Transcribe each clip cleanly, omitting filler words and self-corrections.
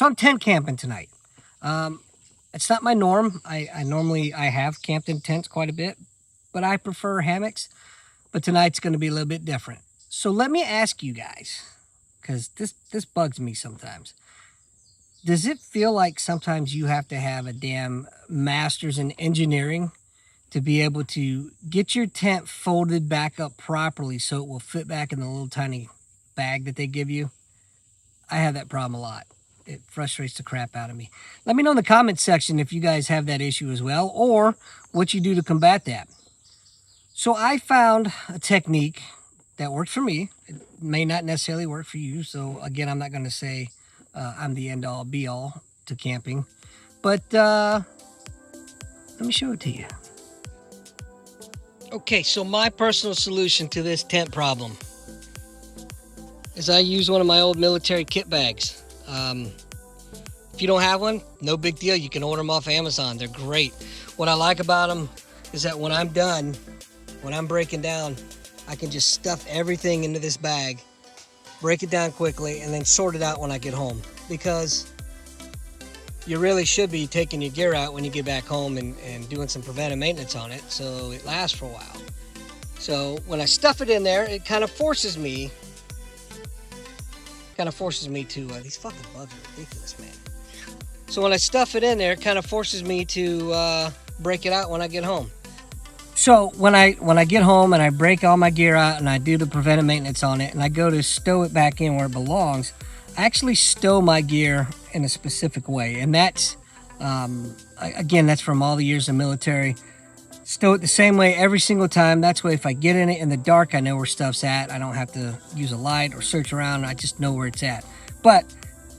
So I'm tent camping tonight. It's not my norm. I have camped in tents quite a bit, but I prefer hammocks. But tonight's going to be a little bit different. So let me ask you guys, because this bugs me sometimes. Does it feel like sometimes you have to have a damn master's in engineering to be able to get your tent folded back up properly so it will fit back in the little tiny bag that they give you? I have that problem a lot. It frustrates the crap out of me. Let me know in the comments section if you guys have that issue as well, or what you do to combat that. So I found a technique that works for me. It may not necessarily work for you. So again, I'm not going to say I'm the end all be all to camping, but let me show it to you. Okay, so my personal solution to this tent problem is I use one of my old military kit bags. If you don't have one, no big deal. You can order them off Amazon. They're great. What I like about them is that when I'm done, when I'm breaking down, I can just stuff everything into this bag, break it down quickly, and then sort it out when I get home. Because you really should be taking your gear out when you get back home and doing some preventive maintenance on it so it lasts for a while. So when I stuff it in there, it kind of forces me to, these fucking bugs are ridiculous, man. So when I stuff it in there, it kind of forces me to break it out when I get home. So when I get home and I break all my gear out and I do the preventive maintenance on it and I go to stow it back in where it belongs, I actually stow my gear in a specific way. And that's, again, that's from all the years of military. Stow it the same way every single time. That's way if I get in it in the dark, I know where stuff's at. I don't have to use a light or search around. I just know where it's at. But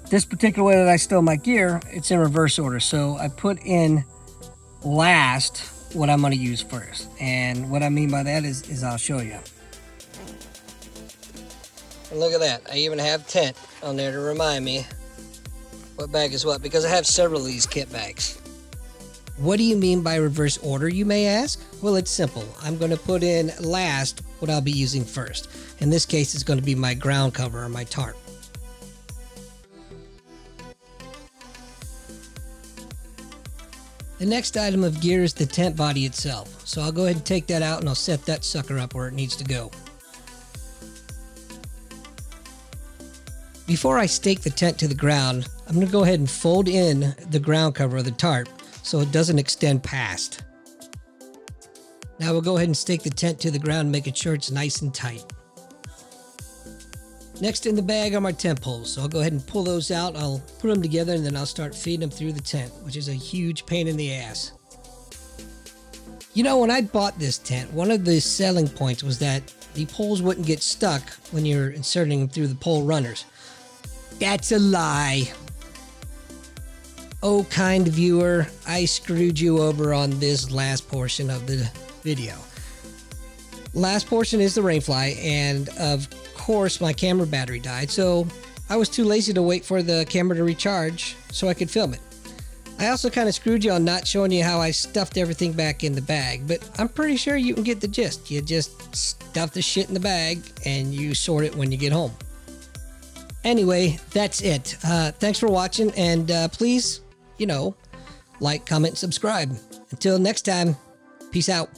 this particular way that I stow my gear, it's in reverse order. So I put in last what I'm going to use first. And what I mean by that is I'll show you. And look at that. I even have tent on there to remind me what bag is what, because I have several of these kit bags. What do you mean by reverse order, you may ask? Well, it's simple. I'm going to put in last what I'll be using first. In this case, it's going to be my ground cover or my tarp. The next item of gear is the tent body itself. So I'll go ahead and take that out and I'll set that sucker up where it needs to go. Before I stake the tent to the ground, I'm going to go ahead and fold in the ground cover of the tarp so it doesn't extend past. Now we'll go ahead and stake the tent to the ground, making sure it's nice and tight. Next in the bag are my tent poles, so I'll go ahead and pull those out. I'll put them together and then I'll start feeding them through the tent, which is a huge pain in the ass. You know, when I bought this tent, one of the selling points was that the poles wouldn't get stuck when you're inserting them through the pole runners. That's a lie. Oh, kind viewer, I screwed you over on this last portion of the video. Last portion is the rainfly, and of course my camera battery died, so I was too lazy to wait for the camera to recharge so I could film it. I also kind of screwed you on not showing you how I stuffed everything back in the bag, but I'm pretty sure you can get the gist. You just stuff the shit in the bag and you sort it when you get home. Anyway, that's it. Thanks for watching, and please, like, comment, subscribe. Until next time, peace out.